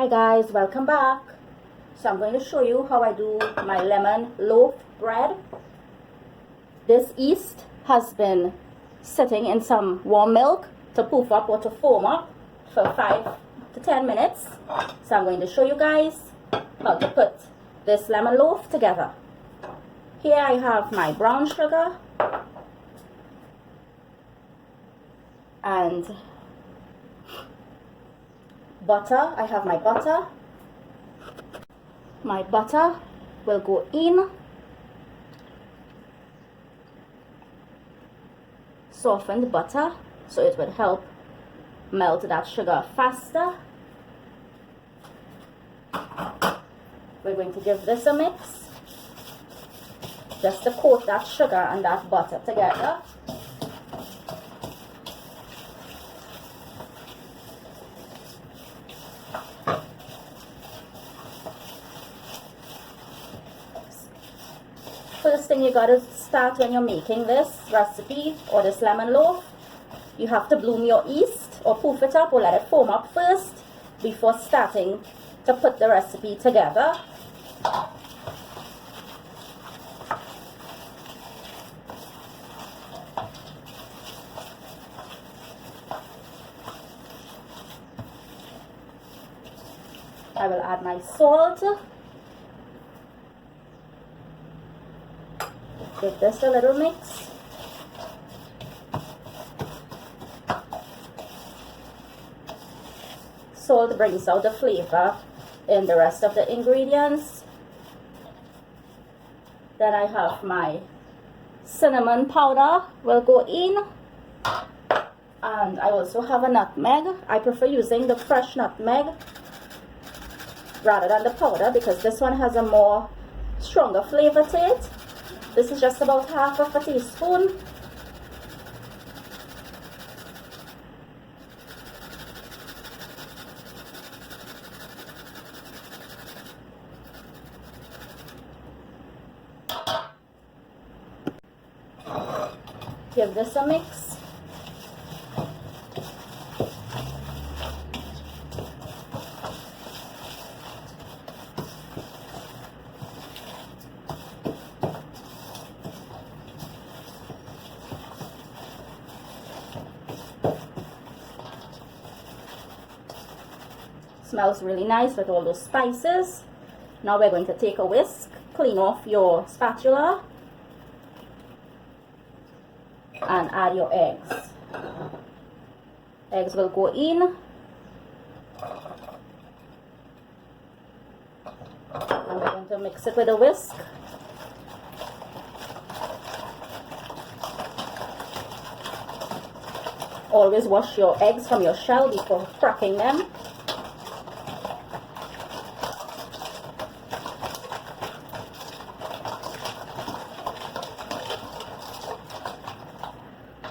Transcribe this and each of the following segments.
Hi guys, welcome back. So I'm going to show you how I do my lemon loaf bread. This yeast has been sitting in some warm milk to poof up or to foam up for 5 to 10 minutes. So I'm going to show you guys how to put this lemon loaf together. Here I have my brown sugar and butter. I have my butter. My butter will go in. Soften the butter so it would help melt that sugar faster. We're going to give this a mix just to coat that sugar and that butter together. First thing you gotta start when you're making this recipe or this lemon loaf, you have to bloom your yeast or poof it up or let it foam up first before starting to put the recipe together. I will add my salt. Give this a little mix. Salt brings out the flavor in the rest of the ingredients. Then I have my cinnamon powder will go in. And I also have a nutmeg. I prefer using the fresh nutmeg rather than the powder because this one has a more stronger flavor to it. This is just about half of a teaspoon. Give this a mix. Smells really nice with all those spices. Now we're going to take a whisk, clean off your spatula, and add your eggs. Eggs will go in. And we're going to mix it with a whisk. Always wash your eggs from your shell before cracking them.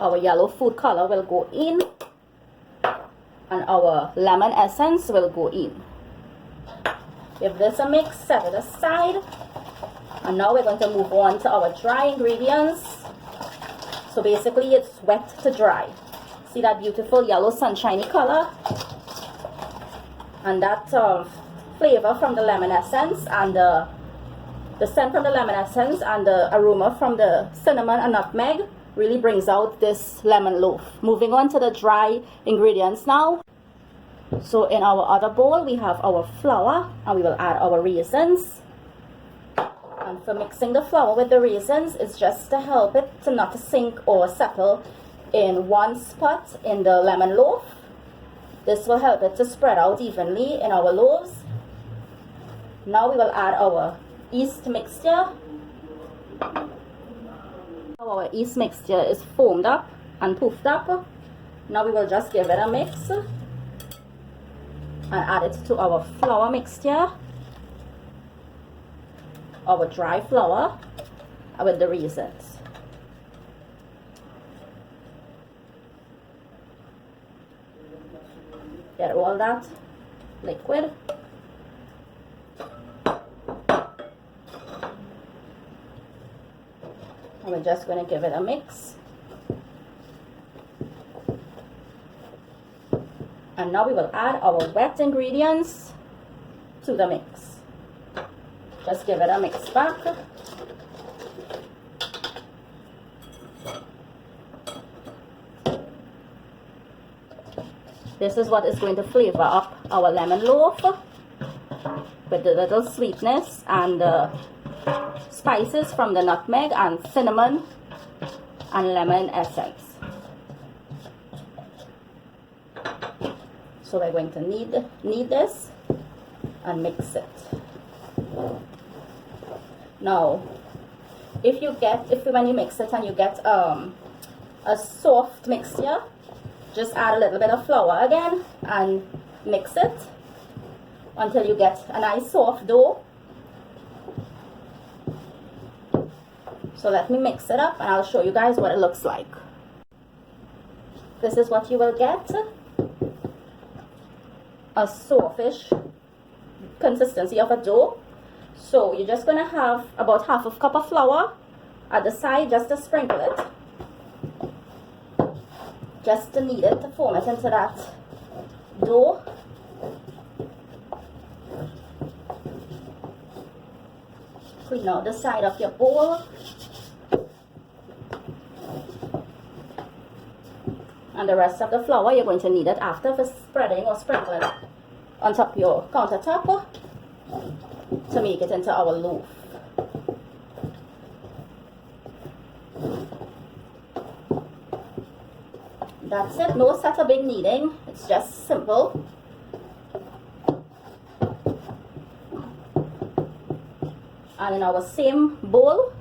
Our yellow food color will go in and our lemon essence will go in. Give this a mix, set it aside, and now we're going to move on to our dry ingredients. So basically it's wet to dry. See that beautiful yellow sunshiny color and that flavor from the lemon essence and the scent from the lemon essence and the aroma from the cinnamon and nutmeg really brings out this lemon loaf. Moving on to the dry ingredients now. So in our other bowl we have our flour and we will add our raisins. And for mixing the flour with the raisins, it's just to help it to not sink or settle in one spot in the lemon loaf. This will help it to spread out evenly in our loaves. Now we will add our yeast mixture. Our yeast mixture is foamed up and poofed up. Now we will just give it a mix and add it to our flour mixture, our dry flour with the raisins. Get all that liquid. And we're just going to give it a mix. And now we will add our wet ingredients. to the mix. Just give it a mix back. This is what is going to flavor up our lemon loaf with the little sweetness and the spices from the nutmeg and cinnamon and lemon essence. So we're going to knead this and mix it. Now, when you mix it and you get a soft mixture, just add a little bit of flour again and mix it until you get a nice soft dough. So let me mix it up and I'll show you guys what it looks like. This is what you will get. A softish consistency of a dough. So you're just going to have about half a cup of flour at the side just to sprinkle it. Just to knead it, to form it into that dough. Clean out the side of your bowl. And the rest of the flour, you're going to knead it after for spreading or sprinkling on top of your countertop to make it into our loaf. That's it. No set of big kneading. It's just simple. And in our same bowl,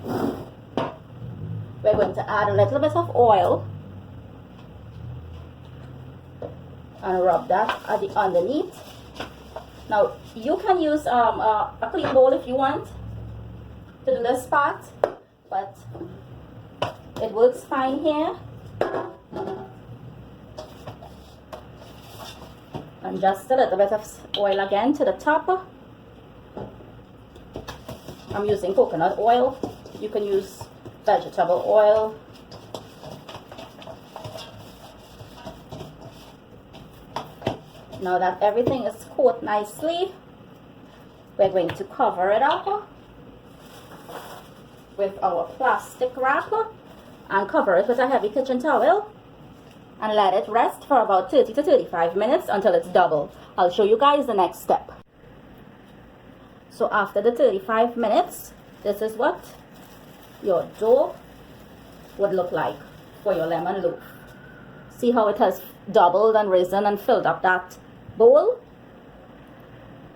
we're going to add a little bit of oil and rub that at the underneath. Now you can use a clean bowl if you want to do this part, but it works fine here. And just a little bit of oil again to the top. I'm using coconut oil. You can use vegetable oil. Now that everything is coated nicely, we're going to cover it up with our plastic wrap and cover it with a heavy kitchen towel and let it rest for about 30 to 35 minutes until it's double. I'll show you guys the next step. So after the 35 minutes, this is what your dough would look like for your lemon loaf. See how it has doubled and risen and filled up that bowl?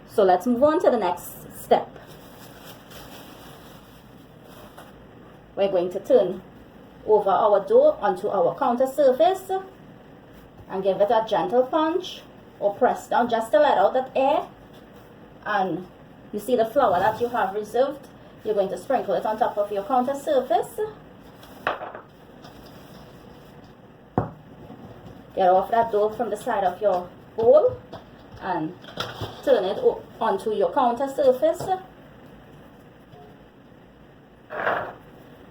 So let's move on to the next step. We're going to turn over our dough onto our counter surface and give it a gentle punch or press down just to let out that air. And you see the flour that you have reserved, you're going to sprinkle it on top of your counter surface. Get off that dough from the side of your bowl and turn it onto your counter surface.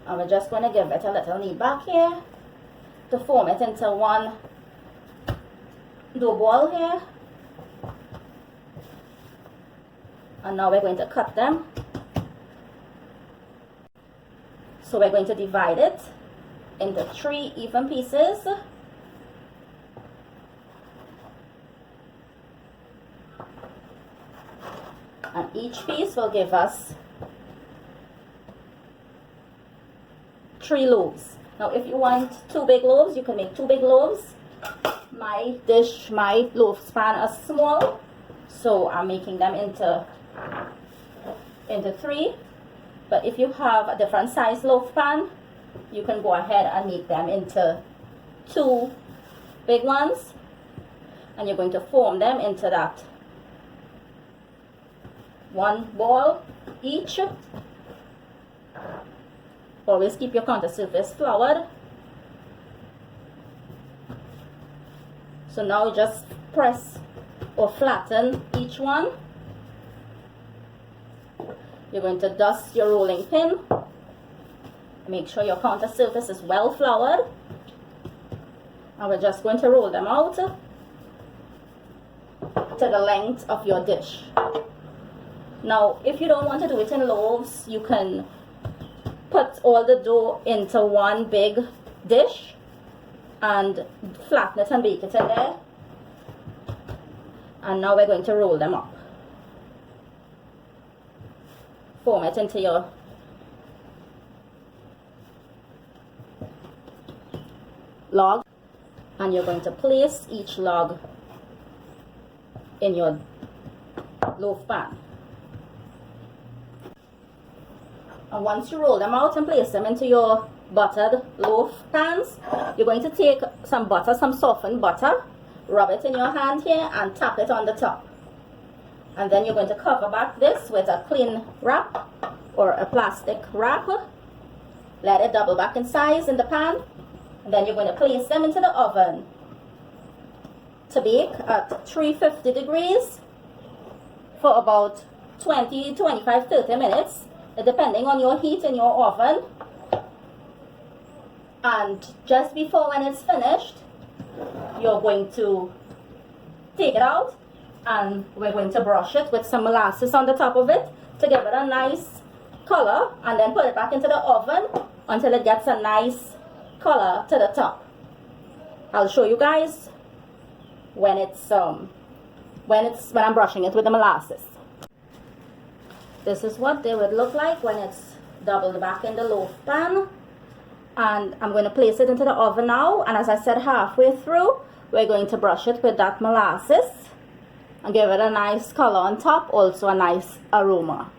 And we're just going to give it a little knead back here to form it into one dough ball here. And now we're going to cut them. So we're going to divide it into 3 even pieces. And each piece will give us 3 loaves. Now if you want 2 big loaves, you can make 2 big loaves. My loaf span is small, so I'm making them into 3. But if you have a different size loaf pan, you can go ahead and make them into 2 big ones, and you're going to form them into that one ball each. Always keep your counter surface floured. So now just press or flatten each one. You're going to dust your rolling pin. Make sure your counter surface is well floured. And we're just going to roll them out. to the length of your dish. Now, if you don't want to do it in loaves, you can put all the dough into one big dish and flatten it and bake it in there. And now we're going to roll them up. Form it into your log, and you're going to place each log in your loaf pan. And once you roll them out and place them into your buttered loaf pans, you're going to take some butter, some softened butter, rub it in your hand here and tap it on the top. And then you're going to cover back this with a clean wrap or a plastic wrap. Let it double back in size in the pan. And then you're going to place them into the oven to bake at 350 degrees for about 20, 25, 30 minutes, depending on your heat in your oven. And just before when it's finished, you're going to take it out and we're going to brush it with some molasses on the top of it to give it a nice color, and then put it back into the oven until it gets a nice color to the top. I'll show you guys when I'm brushing it with the molasses. This is what they would look like when it's doubled back in the loaf pan. And I'm going to place it into the oven now, and as I said, halfway through we're going to brush it with that molasses and give it a nice color on top, also a nice aroma.